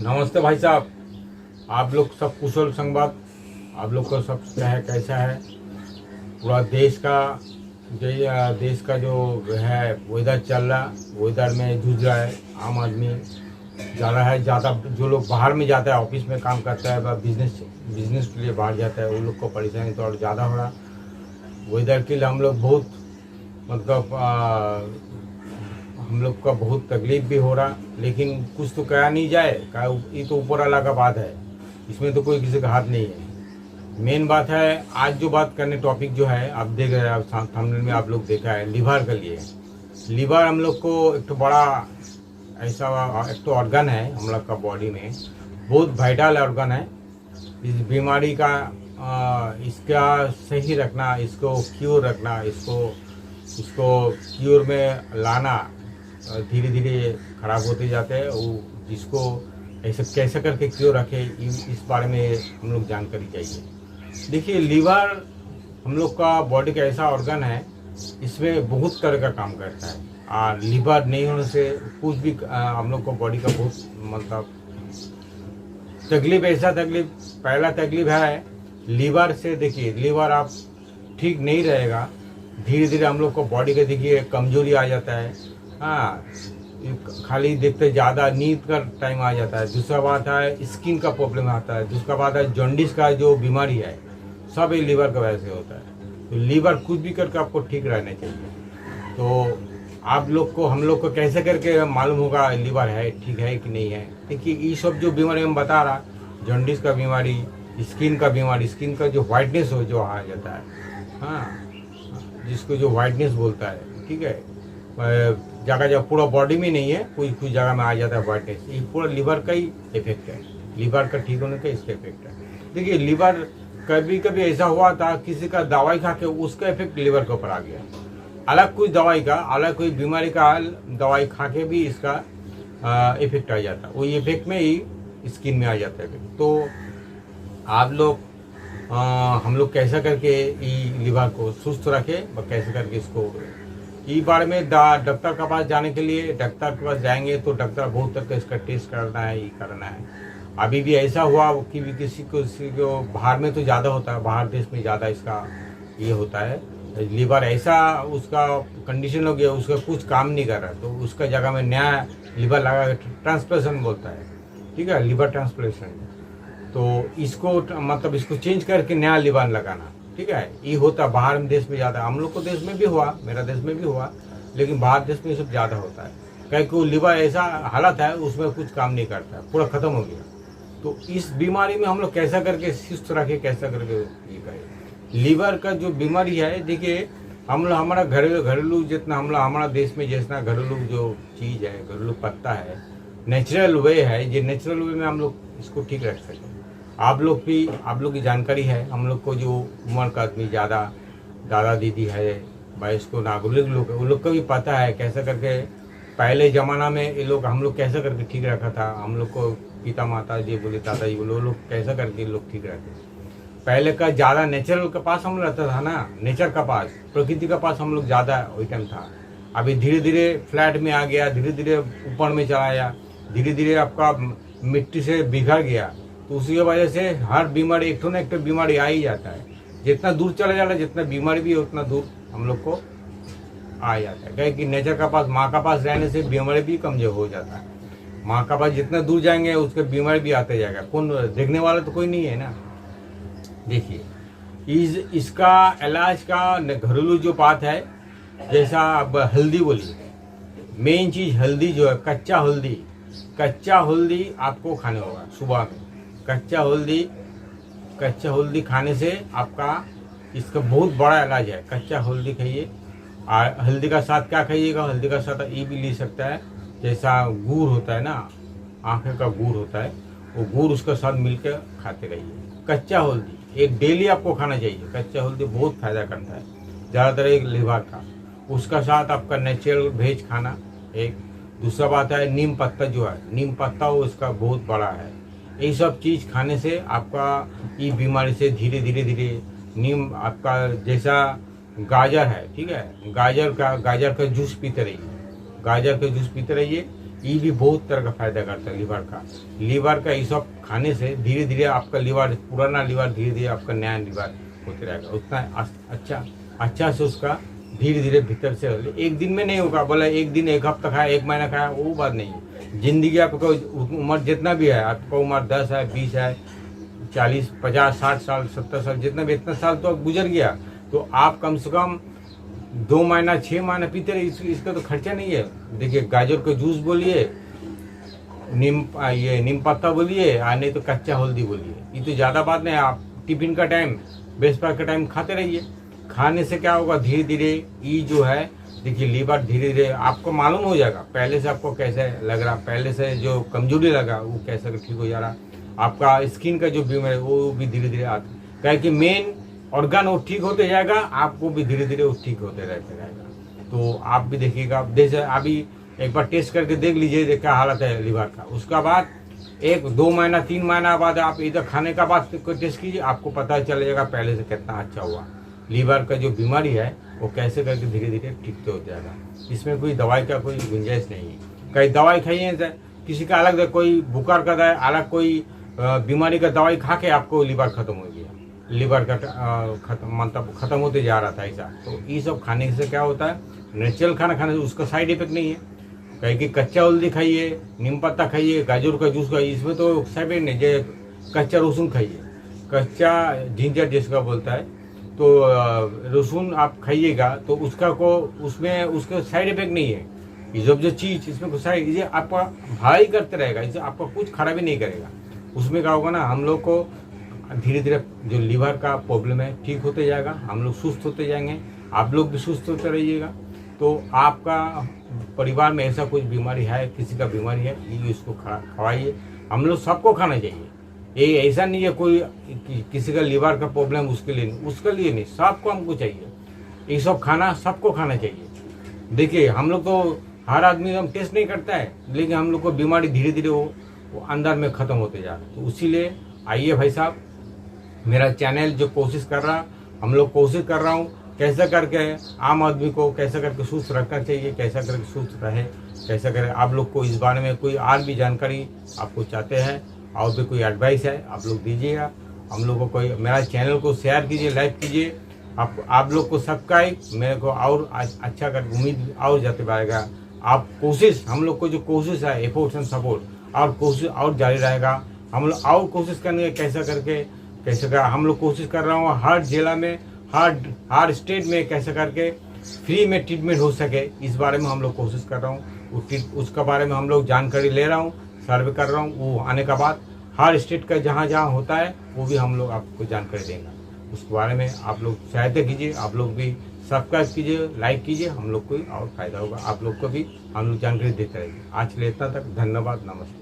नमस्ते भाई साहब। आप लोग सब कुशल संगवाद। आप लोग का सब क्या है, कैसा है? पूरा देश का जो है वेदर चल रहा, वेदर में जूझ रहा है आम आदमी। ज़्यादा जो लोग बाहर में जाता है, ऑफिस में काम करता है, बिजनेस के लिए बाहर जाता है, वो लोग को परेशानी तो और ज़्यादा हो रहा। वेदर के लिए हम लोग बहुत मतलब हम लोग का बहुत तकलीफ भी हो रहा, लेकिन कुछ तो कहा नहीं जाए। ये तो ऊपर वाला का बात है, इसमें तो कोई किसी का हाथ नहीं है। मेन बात है आज जो बात करने टॉपिक जो है, आप देख रहे हैं, थंबनेल में आप लोग देखा है, लिवर के लिए। लिवर हम लोग को एक तो बड़ा ऐसा एक तो ऑर्गन है हम लोग का बॉडी में, बहुत वाइटल ऑर्गन है। इस बीमारी का इसका सही रखना, इसको क्योर रखना, इसको क्योर में लाना धीरे धीरे खराब होते जाते हैं। वो जिसको ऐसे कैसे करके क्यों रखे, इस बारे में हम लोग जानकारी चाहिए। देखिए, लीवर हम लोग का बॉडी का ऐसा ऑर्गन है, इसमें बहुत तरह का काम करता है। और लीवर नहीं होने से कुछ भी हम लोग को बॉडी का बहुत मतलब तकलीफ, पहला तकलीफ है लीवर से। देखिए, लीवर आप ठीक नहीं रहेगा, धीरे धीरे हम लोग को बॉडी का देखिए कमजोरी आ जाता है। हाँ, खाली देखते ज़्यादा नींद का टाइम आ जाता है। दूसरा बात है स्किन का प्रॉब्लम आता है। दूसरा बात है जॉन्डिस का जो बीमारी है, सब ये लीवर की वजह से होता है। तो लीवर कुछ भी करके आपको ठीक रहना चाहिए। तो आप लोग को, हम लोग को कैसे करके मालूम होगा लीवर है ठीक है कि नहीं है? देखिए, ये सब जो बीमारी हम बता रहा, जॉन्डिस का बीमारी, स्किन का बीमारी, स्किन का जो वाइटनेस हो जो आ जाता है, हाँ, जिसको जो वाइटनेस बोलता है, ठीक है, जगह जगह पूरा बॉडी में नहीं है, कोई कुछ जगह में आ जाता है वाइटनेस। ये पूरा लीवर का ही इफेक्ट है, लीवर का ठीक होने का इसका इफेक्ट है। देखिए, लीवर कभी कभी ऐसा हुआ था, किसी का दवाई खा के उसका इफेक्ट लीवर के ऊपर आ गया। अलग कोई दवाई का, अलग कोई बीमारी का दवाई खा के भी इसका इफेक्ट आ जाता है। वो इफेक्ट में ही स्किन में आ जाता है। तो आप लोग हम लोग कैसा करके ये लीवर को सुस्त रखे और कैसे करके इसको ई बारे में डॉक्टर के पास जाने के लिए, डॉक्टर के पास जाएंगे तो डॉक्टर बहुत तरह का इसका टेस्ट करना है, ये करना है। अभी भी ऐसा हुआ कि भी किसी को बाहर में तो ज़्यादा होता है, बाहर देश में ज़्यादा इसका ये होता है। लीवर ऐसा उसका कंडीशन हो गया, उसका कुछ काम नहीं कर रहा, तो उसका जगह में नया लीवर लगा के ट्रांसप्लेशन बोलता है, ठीक है, लीवर ट्रांसप्लेशन। तो इसको मतलब इसको चेंज करके नया लीवर लगाना, ठीक है। ये होता बाहर में देश में ज़्यादा, हम लोग को देश में भी हुआ, मेरा देश में भी हुआ, लेकिन बाहर देश में सब ज़्यादा होता है। क्योंकि वो लीवर ऐसा हालत है, उसमें कुछ काम नहीं करता है, पूरा ख़त्म हो गया। तो इस बीमारी में हम लोग कैसा करके सुस्त रखे, कैसा करके ये करें। लीवर का जो बीमारी है, देखिए, हम लोग हमारा घरेलू जितना हम लोग हमारा देश में जितना घरेलू जो चीज़ है, घरेलू पत्ता है, नेचुरल वे है, ये नेचुरल वे में हम लोग इसको ठीक रख सकें। आप लोग की जानकारी है, हम लोग को जो उम्र का आदमी ज़्यादा दादा दीदी है, वयस्क नागरिक लोग, उन लोग को भी पता है कैसे करके पहले ज़माना में ये लोग हम लोग कैसे करके ठीक रखा था। हम लोग को पिता माता जी बोले, दादाजी बोले, वो लोग कैसा करके लोग ठीक रहते। पहले का ज़्यादा नेचुरल के पास हम लोग रहता था ना, नेचर का पास, प्रकृति का पास हम लोग ज़्यादा वही टाइम था। अभी धीरे धीरे फ्लैट में आ गया, धीरे धीरे ऊपर में चला गया, धीरे धीरे आपका मिट्टी से बिखर गया। तो उसी वजह से हर बीमारी एक तो ना एक तो बीमारी आ ही जाता है। जितना दूर चला जाता है, जितना बीमारी भी है उतना दूर हम लोग को आ जाता है। कहे कि नेचर का पास, माँ का पास रहने से बीमारी भी कमजोर हो जाता है। माँ का पास जितना दूर जाएंगे उसके बीमारी भी आते जाएगा, कौन देखने वाला तो कोई नहीं है ना। देखिए, इसका इलाज का घरेलू जो बात है, जैसा अब हल्दी बोलिए, मेन चीज़ हल्दी जो है, कच्चा हल्दी आपको खाने होगा सुबह में। कच्चा हल्दी खाने से आपका इसका बहुत बड़ा इलाज है। कच्चा हल्दी खाइए, और हल्दी का साथ क्या खाइएगा, हल्दी का साथ ये भी ले सकता है, जैसा गुड़ होता है ना, आँखें का गुड़ होता है, वो गुड़ उसके साथ मिलकर खाते रहिए। कच्चा हल्दी एक डेली आपको खाना चाहिए। कच्चा हल्दी बहुत फायदा करता है, ज़्यादातर एक लीवर का। उसका साथ आपका नेचुरल वेज खाना एक। दूसरा बात है नीम पत्ता जो है, नीम पत्ता वो इसका बहुत बड़ा है। ये सब चीज़ खाने से आपका ये बीमारी से धीरे धीरे नीम आपका, जैसा गाजर है, ठीक है, गाजर का जूस पीते रहिए, ये भी बहुत तरह का फायदा करता है लीवर का ये सब खाने से धीरे धीरे आपका लीवर, पुराना लीवर धीरे धीरे आपका नया लीवर होते रहेगा। उतना अच्छा से उसका धीरे धीरे भीतर से, एक दिन में नहीं होगा। बोला एक दिन, एक हफ्ता खाया, एक महीना खाया, वो बात नहीं है। जिंदगी आपका उम्र जितना भी है, आपका उम्र 10 है, 20 है, 40, 50, 60 साल, 70 साल, जितना भी, इतना साल तो गुजर गया, तो आप कम से कम 2 महीना 6 महीना पीते रहे। इसका तो खर्चा नहीं है। देखिए, गाजर का जूस बोलिए, नीम पत्ता बोलिए, नहीं तो कच्चा हल्दी बोलिए, ये तो ज़्यादा बात नहीं है। आप टिफिन का टाइम, ब्रेकफास्ट का टाइम खाते रहिए। खाने से क्या होगा, धीरे धीरे ये जो है, देखिए लीवर धीरे धीरे आपको मालूम हो जाएगा। पहले से आपको कैसे लग रहा, पहले से जो कमजोरी लगा वो कैसे ठीक हो जा रहा। आपका स्किन का जो बीमारी है वो भी धीरे धीरे आता है। क्या कि मेन ऑर्गन वो ठीक होते जाएगा, आपको भी धीरे धीरे वो ठीक होते रहते रहेगा। तो आप भी देखिएगा, जैसे अभी एक बार टेस्ट करके देख लीजिए क्या हालत है लीवर का। उसका बाद 1, 2 महीना, 3 महीना बाद आप इधर खाने का बाद टेस्ट कीजिए, आपको पता चल जाएगा पहले से कितना अच्छा हुआ। लीवर का जो बीमारी है वो कैसे करके धीरे धीरे ठीक तो हो जाएगा। इसमें कोई दवाई का कोई गुंजाइश नहीं है। कई दवाई खाइए, किसी का अलग, कोई बुखार का दवाई अलग, कोई बीमारी का दवाई खा के आपको लीवर खत्म हो गया, लीवर का मतलब खत्म होते जा रहा था ऐसा। तो ये सब खाने से क्या होता है, नेचुरल खाना खाने से उसका साइड इफेक्ट नहीं है। कहीं कि कच्चा हल्दी खाइए, नीम पत्ता खाइए, गाजर का जूस खाइए, इसमें तो साइड इफेक्ट नहीं। जो कच्चा रसून खाइए, कच्चा जिंजर जिसका बोलता है, तो रसून आप खाइएगा तो उसमें उसका साइड इफेक्ट नहीं है। ये जो चीज़ इसमें साइड, ये आपका भलाई करते रहेगा, इसे आपका कुछ खराबी नहीं करेगा। उसमें क्या होगा ना, हम लोग को धीरे धीरे जो लीवर का प्रॉब्लम है ठीक होते जाएगा, हम लोग सुस्त होते जाएंगे, आप लोग भी सुस्त होते रहिएगा। तो आपका परिवार में ऐसा कुछ बीमारी है, किसी का बीमारी है, ये उसको खवाइए। हम लोग सबको खाना चाहिए। ये ऐसा नहीं है कोई किसी का लीवर का प्रॉब्लम उसके लिए नहीं, सबको हमको चाहिए। ये सब खाना सबको खाना चाहिए। देखिए, हम लोग तो हर आदमी हम टेस्ट नहीं करता है, लेकिन हम लोग को बीमारी धीरे धीरे वो अंदर में ख़त्म होते जा रहा है। तो इसीलिए आइए भाई साहब, मेरा चैनल जो कोशिश कर रहा, हम लोग कोशिश कर रहा हूँ कैसे करके आम आदमी को कैसे करके सुस्त रखना चाहिए, कैसा करके सुस्त रहे, कैसे करें। आप लोग को इस बारे में कोई और भी जानकारी आपको चाहते हैं और भी कोई एडवाइस है, आप लोग दीजिएगा। हम लोग को कोई मेरा चैनल को शेयर कीजिए, लाइक कीजिए। आप लोग को सब्सक्राइब, मेरे को और अच्छा कर उम्मीद और जाते पाएगा। आप कोशिश, हम लोग को जो कोशिश है, एफर्ट्स एंड सपोर्ट, और कोशिश और जारी रहेगा। हम लोग और कोशिश करेंगे कैसे कर हम लोग कोशिश कर रहा हूँ हर जिला में, हर स्टेट में कैसे करके फ्री में ट्रीटमेंट हो सके, इस बारे में हम लोग कोशिश कर रहा हूँ। उसका बारे में हम लोग जानकारी ले रहा हूँ, सर्वे कर रहा हूँ। वो आने के बाद हर स्टेट का जहाँ जहाँ होता है वो भी हम लोग आपको जानकारी देंगे। उसके बारे में आप लोग सहायता कीजिए, आप लोग भी सब्सक्राइब कीजिए, लाइक कीजिए, हम लोग को और फायदा होगा, आप लोग को भी हम लोग जानकारी देते रहेंगे। आज के लिए इतना तक, धन्यवाद, नमस्ते।